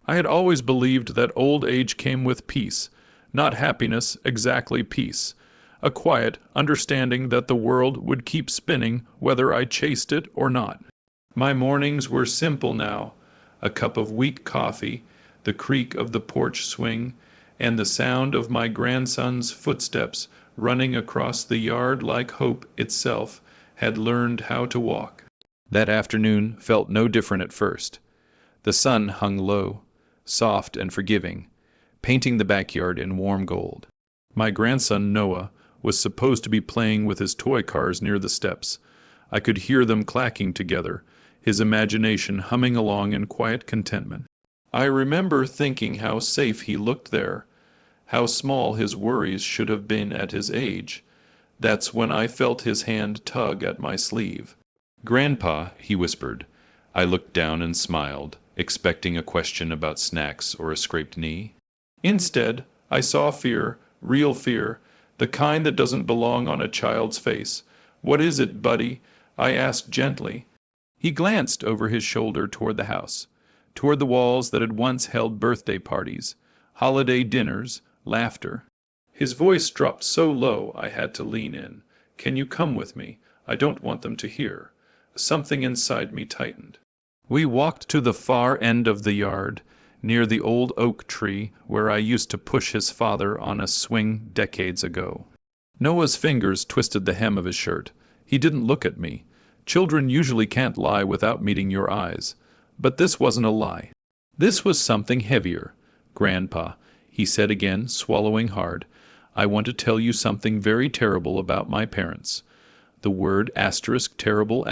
I had always believed that old age came with peace, not happiness, exactly peace. A quiet understanding that the world would keep spinning whether I chased it or not. My mornings were simple now: a cup of weak coffee, the creak of the porch swing, and the sound of my grandson's footsteps running across the yard like hope itself had learned how to walk. That afternoon felt no different at first. The sun hung low, soft and forgiving, painting the backyard in warm gold. My grandson Noah was supposed to be playing with his toy cars near the steps. I could hear them clacking together, his imagination humming along in quiet contentment. I remember thinking how safe he looked there, how small his worries should have been at his age. That's when I felt his hand tug at my sleeve. "Grandpa," he whispered. I looked down and smiled, expecting a question about snacks or a scraped knee. Instead, I saw fear, real fear, the kind that doesn't belong on a child's face. "What is it, buddy?" I asked gently. He glanced over his shoulder toward the house, toward the walls that had once held birthday parties, holiday dinners, laughter. His voice dropped so low I had to lean in. "Can you come with me? I don't want them to hear." Something inside me tightened. We walked to the far end of the yard, near the old oak tree where I used to push his father on a swing decades ago. Noah's fingers twisted the hem of his shirt. He didn't look at me. Children usually can't lie without meeting your eyes. But this wasn't a lie. This was something heavier. "Grandpa," he said again, swallowing hard, "I want to tell you something very terrible about my parents." The word *terrible*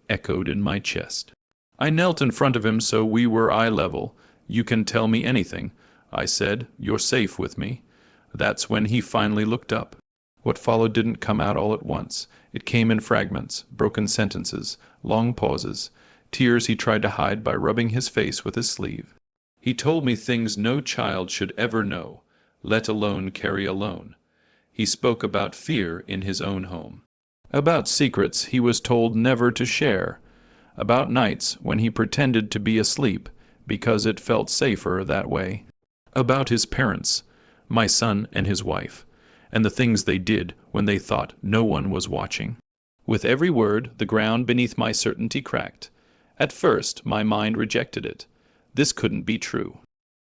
echoed in my chest. I knelt in front of him so we were eye level. "You can tell me anything," I said. "You're safe with me." That's when he finally looked up. What followed didn't come out all at once. It came in fragments, broken sentences, long pauses, tears he tried to hide by rubbing his face with his sleeve. He told me things no child should ever know, let alone carry alone. He spoke about fear in his own home, about secrets he was told never to share, about nights when he pretended to be asleep because it felt safer that way, about his parents, my son and his wife, and the things they did when they thought no one was watching. With every word, the ground beneath my certainty cracked. At first, my mind rejected it. This couldn't be true.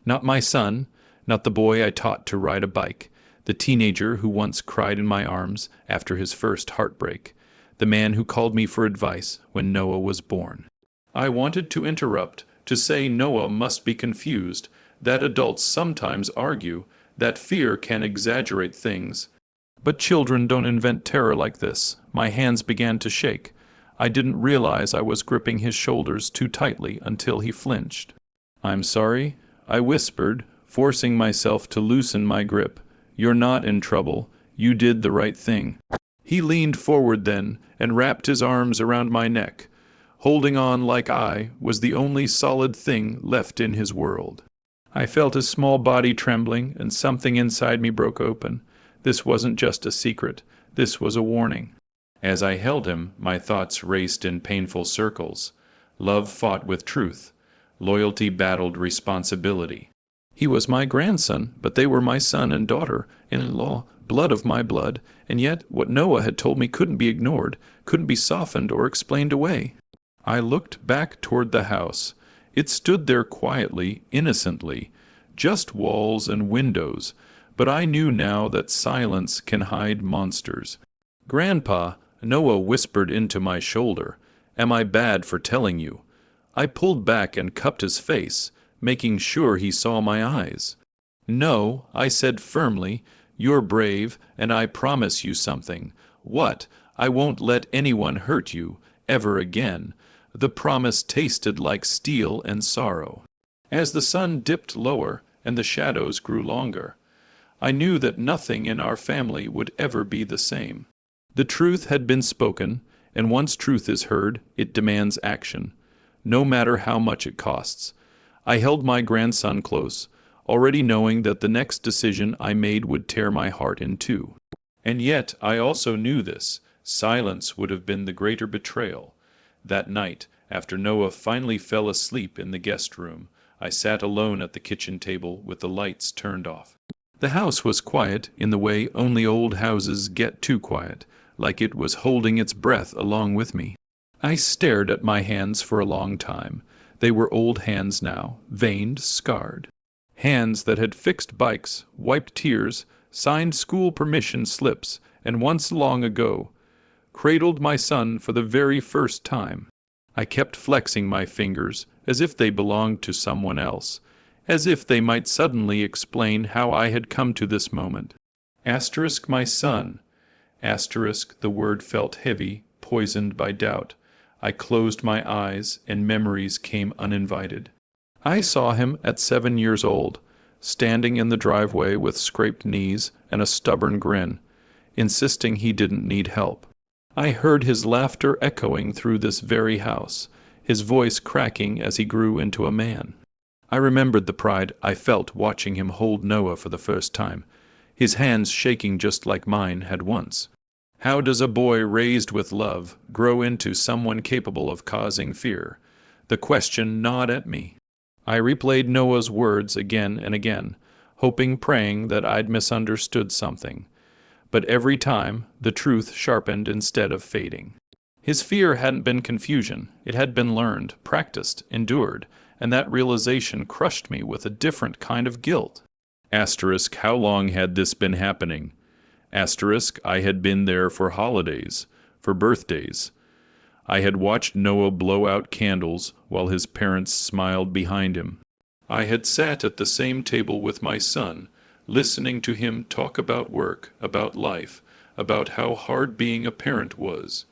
Not my son, not the boy I taught to ride a bike, the teenager who once cried in my arms after his first heartbreak, the man who called me for advice when Noah was born. I wanted to interrupt, to say Noah must be confused, that adults sometimes argue, that fear can exaggerate things. But children don't invent terror like this. My hands began to shake. I didn't realize I was gripping his shoulders too tightly until he flinched. "I'm sorry," I whispered, forcing myself to loosen my grip. "You're not in trouble. You did the right thing." He leaned forward then and wrapped his arms around my neck. Holding on like I was the only solid thing left in his world. I felt his small body trembling, and something inside me broke open. This wasn't just a secret. This was a warning. As I held him, my thoughts raced in painful circles. Love fought with truth. Loyalty battled responsibility. He was my grandson, but they were my son and daughter-in-law, blood of my blood, and yet what Noah had told me couldn't be ignored, couldn't be softened or explained away. I looked back toward the house. It stood there quietly, innocently, just walls and windows, but I knew now that silence can hide monsters. "Grandpa," Noah whispered into my shoulder, "am I bad for telling you?" I pulled back and cupped his face, making sure he saw my eyes. "No," I said firmly, "you're brave, and I promise you something." "What?" "I won't let anyone hurt you, ever again." The promise tasted like steel and sorrow. As the sun dipped lower and the shadows grew longer, I knew that nothing in our family would ever be the same. The truth had been spoken, and once truth is heard, it demands action, no matter how much it costs. I held my grandson close, already knowing that the next decision I made would tear my heart in two. And yet I also knew this. Silence would have been the greater betrayal. That night, after Noah finally fell asleep in the guest room, I sat alone at the kitchen table with the lights turned off. The house was quiet in the way only old houses get too quiet, like it was holding its breath along with me. I stared at my hands for a long time. They were old hands now, veined, scarred. Hands that had fixed bikes, wiped tears, signed school permission slips, and once long ago, cradled my son for the very first time. I kept flexing my fingers as if they belonged to someone else, as if they might suddenly explain how I had come to this moment. Asterisk my son. Asterisk, the word felt heavy, poisoned by doubt. I closed my eyes, and memories came uninvited. I saw him at 7 years old, standing in the driveway with scraped knees and a stubborn grin, insisting he didn't need help. I heard his laughter echoing through this very house, his voice cracking as he grew into a man. I remembered the pride I felt watching him hold Noah for the first time, his hands shaking just like mine had once. How does a boy raised with love grow into someone capable of causing fear? The question gnawed at me. I replayed Noah's words again and again, hoping, praying that I'd misunderstood something. But every time, the truth sharpened instead of fading. His fear hadn't been confusion. It had been learned, practiced, endured, and that realization crushed me with a different kind of guilt. Asterisk, how long had this been happening? Asterisk, I had been there for holidays, for birthdays. I had watched Noah blow out candles while his parents smiled behind him. I had sat at the same table with my son, listening to him talk about work, about life, about how hard being a parent was.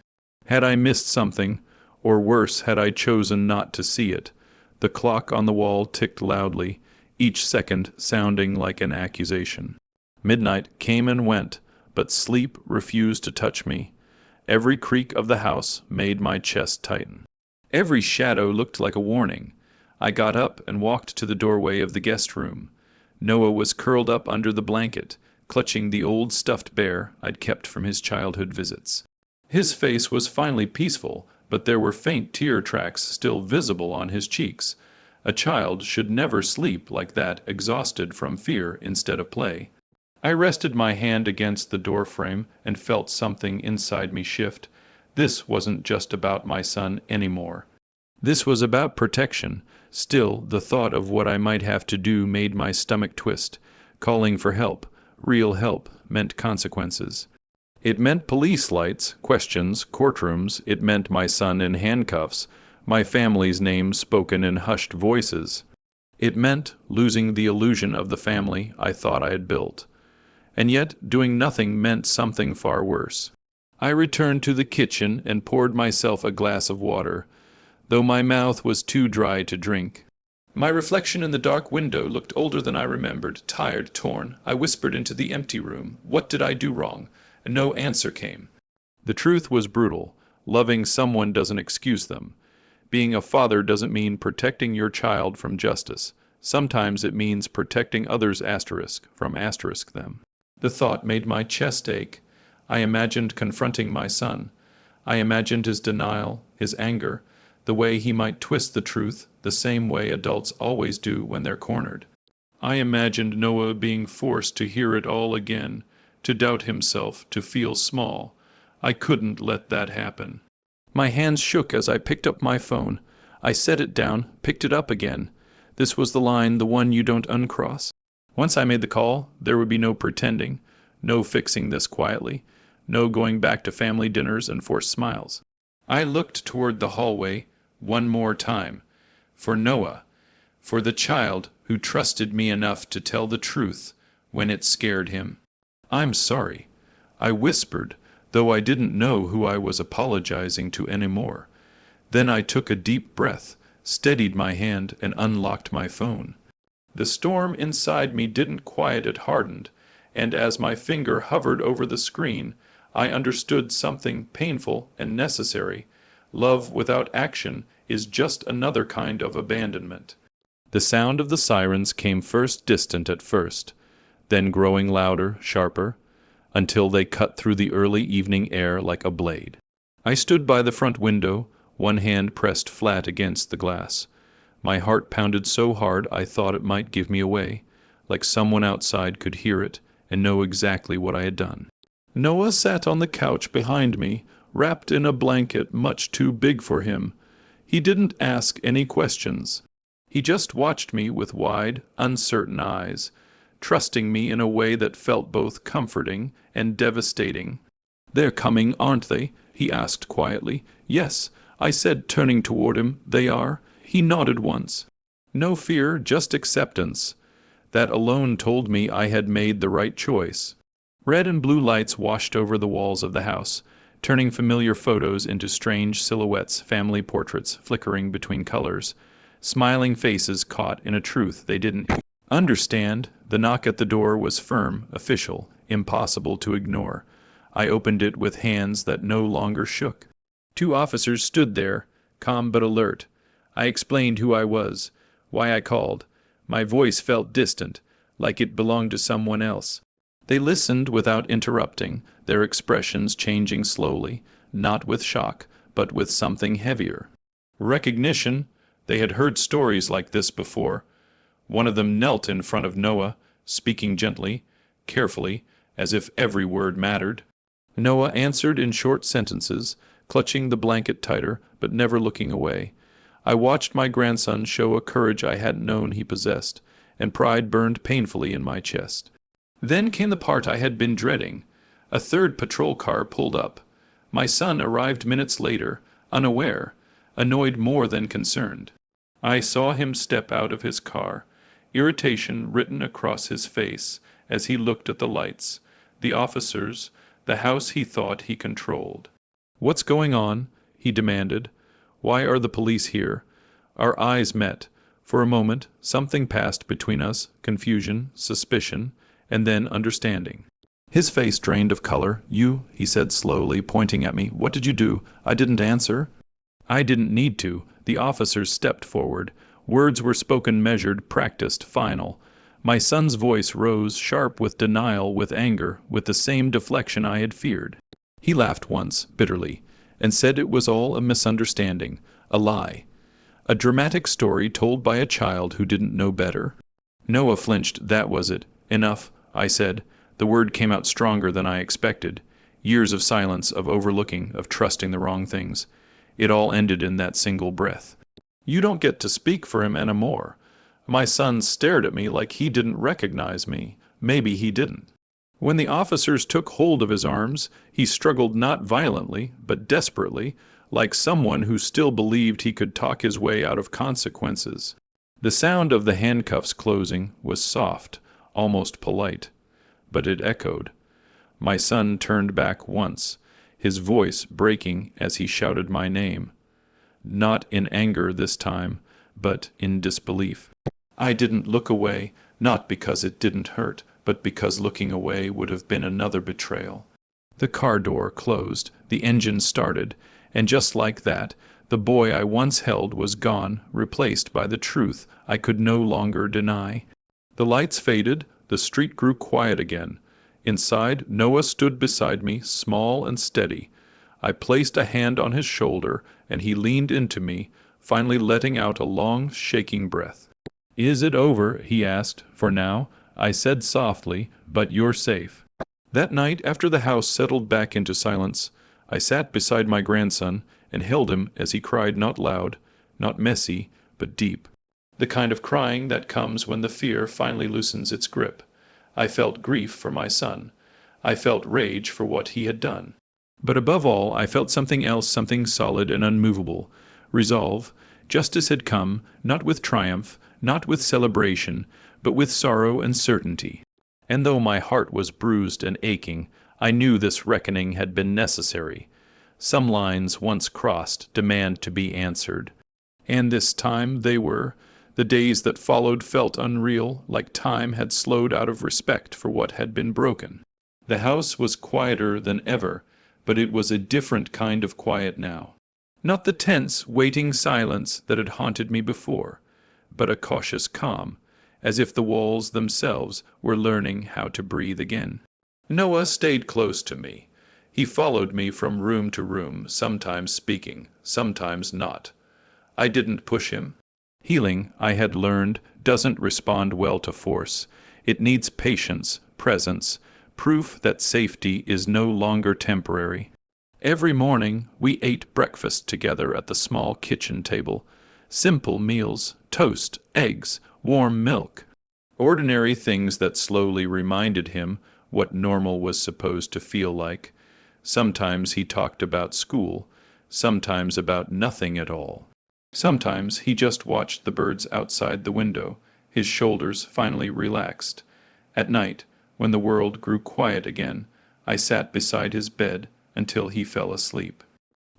Had I missed something, or worse, had I chosen not to see it? The clock on the wall ticked loudly, each second sounding like an accusation. Midnight came and went, but sleep refused to touch me. Every creak of the house made my chest tighten. Every shadow looked like a warning. I got up and walked to the doorway of the guest room. Noah was curled up under the blanket, clutching the old stuffed bear I'd kept from his childhood visits. His face was finally peaceful, but there were faint tear tracks still visible on his cheeks. A child should never sleep like that, exhausted from fear instead of play. I rested my hand against the doorframe and felt something inside me shift. This wasn't just about my son anymore. This was about protection. Still, the thought of what I might have to do made my stomach twist. Calling for help, real help, meant consequences. It meant police lights, questions, courtrooms. It meant my son in handcuffs, my family's name spoken in hushed voices. It meant losing the illusion of the family I thought I had built. And yet, doing nothing meant something far worse. I returned to the kitchen and poured myself a glass of water, though my mouth was too dry to drink. My reflection in the dark window looked older than I remembered, tired, torn. I whispered into the empty room, "What did I do wrong?" And no answer came. The truth was brutal. Loving someone doesn't excuse them. Being a father doesn't mean protecting your child from justice. Sometimes it means protecting others from them. The thought made my chest ache. I imagined confronting my son. I imagined his denial, his anger, the way he might twist the truth, the same way adults always do when they're cornered. I imagined Noah being forced to hear it all again, to doubt himself, to feel small. I couldn't let that happen. My hands shook as I picked up my phone. I set it down, picked it up again. This was the line, the one you don't uncross. Once I made the call, there would be no pretending, no fixing this quietly, no going back to family dinners and forced smiles. I looked toward the hallway one more time, for Noah, for the child who trusted me enough to tell the truth when it scared him. "I'm sorry," I whispered, though I didn't know who I was apologizing to anymore. Then I took a deep breath, steadied my hand, and unlocked my phone. The storm inside me didn't quiet, it hardened, and as my finger hovered over the screen, I understood something painful and necessary. Love without action is just another kind of abandonment. The sound of the sirens came first distant at first, then growing louder, sharper, until they cut through the early evening air like a blade. I stood by the front window, one hand pressed flat against the glass. My heart pounded so hard I thought it might give me away, like someone outside could hear it and know exactly what I had done. Noah sat on the couch behind me, wrapped in a blanket much too big for him. He didn't ask any questions. He just watched me with wide, uncertain eyes, trusting me in a way that felt both comforting and devastating. "They're coming, aren't they?" he asked quietly. "Yes," I said, turning toward him. "They are." He nodded once. No fear, just acceptance. That alone told me I had made the right choice. Red and blue lights washed over the walls of the house, turning familiar photos into strange silhouettes, family portraits flickering between colors, smiling faces caught in a truth they didn't understand. The knock at the door was firm, official, impossible to ignore. I opened it with hands that no longer shook. 2 officers stood there, calm but alert. I explained who I was, why I called. My voice felt distant, like it belonged to someone else. They listened without interrupting, their expressions changing slowly, not with shock, but with something heavier. Recognition. They had heard stories like this before. One of them knelt in front of Noah, speaking gently, carefully, as if every word mattered. Noah answered in short sentences, clutching the blanket tighter, but never looking away. I watched my grandson show a courage I hadn't known he possessed, and pride burned painfully in my chest. Then came the part I had been dreading. A 3rd patrol car pulled up. My son arrived minutes later, unaware, annoyed more than concerned. I saw him step out of his car, irritation written across his face as he looked at the lights, the officers, the house he thought he controlled. "What's going on?" he demanded. "Why are the police here?" Our eyes met. For a moment, something passed between us, confusion, suspicion, and then understanding. His face drained of color. "You," he said slowly, pointing at me. "What did you do?" I didn't answer. I didn't need to. The officers stepped forward. Words were spoken, measured, practiced, final. My son's voice rose, sharp with denial, with anger, with the same deflection I had feared. He laughed once, bitterly, and said it was all a misunderstanding, a lie. A dramatic story told by a child who didn't know better. Noah flinched. "That was it. Enough," I said. The word came out stronger than I expected. Years of silence, of overlooking, of trusting the wrong things. It all ended in that single breath. "You don't get to speak for him anymore." My son stared at me like he didn't recognize me. Maybe he didn't. When the officers took hold of his arms, he struggled not violently, but desperately, like someone who still believed he could talk his way out of consequences. The sound of the handcuffs closing was soft, almost polite, but it echoed. My son turned back once, his voice breaking as he shouted my name. Not in anger this time, but in disbelief. I didn't look away, not because it didn't hurt, but because looking away would have been another betrayal. The car door closed, the engine started, and just like that, the boy I once held was gone, replaced by the truth I could no longer deny. The lights faded, the street grew quiet again. Inside, Noah stood beside me, small and steady. I placed a hand on his shoulder, and he leaned into me, finally letting out a long, shaking breath. "Is it over?" he asked. "For now," I said softly, "but you're safe." That night, after the house settled back into silence, I sat beside my grandson and held him as he cried, not loud, not messy, but deep. The kind of crying that comes when the fear finally loosens its grip. I felt grief for my son. I felt rage for what he had done. But above all, I felt something else, something solid and unmovable. Resolve. Justice had come, not with triumph, not with celebration, but with sorrow and certainty. And though my heart was bruised and aching, I knew this reckoning had been necessary. Some lines, once crossed, demand to be answered. And this time they were. The days that followed felt unreal, like time had slowed out of respect for what had been broken. The house was quieter than ever, but it was a different kind of quiet now. Not the tense, waiting silence that had haunted me before, but a cautious calm, as if the walls themselves were learning how to breathe again. Noah stayed close to me. He followed me from room to room, sometimes speaking, sometimes not. I didn't push him. Healing, I had learned, doesn't respond well to force. It needs patience, presence, proof that safety is no longer temporary. Every morning, we ate breakfast together at the small kitchen table. Simple meals, toast, eggs, warm milk. Ordinary things that slowly reminded him what normal was supposed to feel like. Sometimes he talked about school, sometimes about nothing at all. Sometimes he just watched the birds outside the window, his shoulders finally relaxed. At night, when the world grew quiet again, I sat beside his bed until he fell asleep.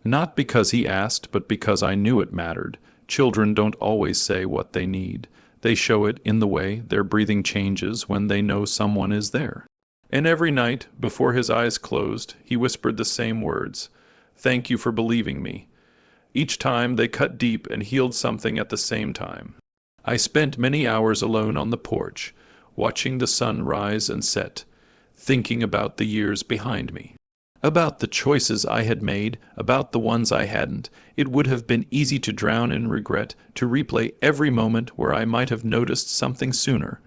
Not because he asked, but because I knew it mattered. Children don't always say what they need. They show it in the way their breathing changes when they know someone is there. And every night, before his eyes closed, he whispered the same words, "Thank you for believing me." Each time they cut deep and healed something at the same time. I spent many hours alone on the porch, watching the sun rise and set, thinking about the years behind me. About the choices I had made, about the ones I hadn't. It would have been easy to drown in regret, to replay every moment where I might have noticed something sooner.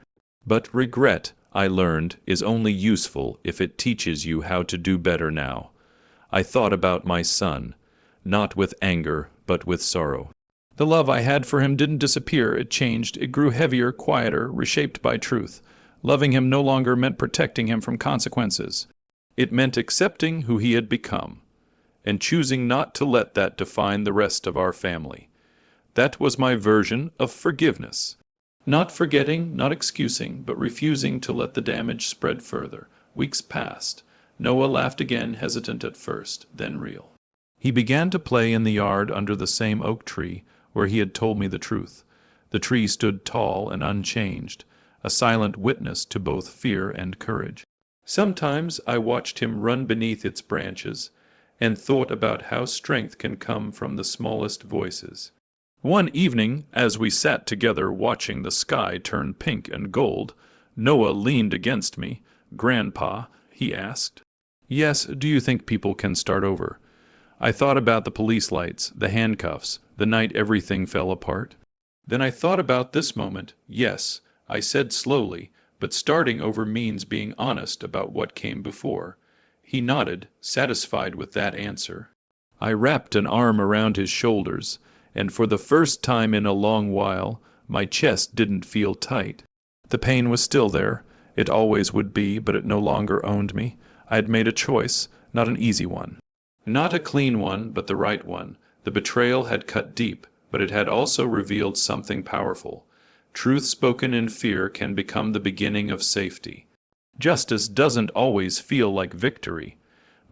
But regret, I learned, is only useful if it teaches you how to do better now. I thought about my son, not with anger, but with sorrow. The love I had for him didn't disappear, it changed, it grew heavier, quieter, reshaped by truth. Loving him no longer meant protecting him from consequences. It meant accepting who he had become, and choosing not to let that define the rest of our family. That was my version of forgiveness. Not forgetting, not excusing, but refusing to let the damage spread further. Weeks passed. Noah laughed again, hesitant at first, then real. He began to play in the yard under the same oak tree where he had told me the truth. The tree stood tall and unchanged, a silent witness to both fear and courage. Sometimes I watched him run beneath its branches and thought about how strength can come from the smallest voices. One evening, as we sat together watching the sky turn pink and gold, Noah leaned against me. "Grandpa," he asked. "Yes, do you think people can start over?" I thought about the police lights, the handcuffs, the night everything fell apart. Then I thought about this moment. Yes, I said slowly, but starting over means being honest about what came before. He nodded, satisfied with that answer. I wrapped an arm around his shoulders, and for the first time in a long while, my chest didn't feel tight. The pain was still there. It always would be, but it no longer owned me. I had made a choice, not an easy one. Not a clean one, but the right one. The betrayal had cut deep, but it had also revealed something powerful. Truth spoken in fear can become the beginning of safety. Justice doesn't always feel like victory,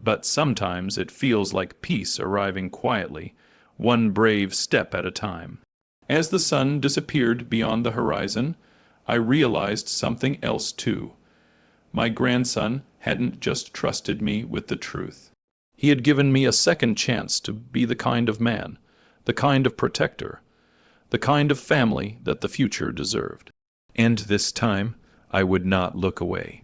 but sometimes it feels like peace arriving quietly, one brave step at a time. As the sun disappeared beyond the horizon, I realized something else too. My grandson hadn't just trusted me with the truth. He had given me a second chance to be the kind of man, the kind of protector, the kind of family that the future deserved. And this time, I would not look away.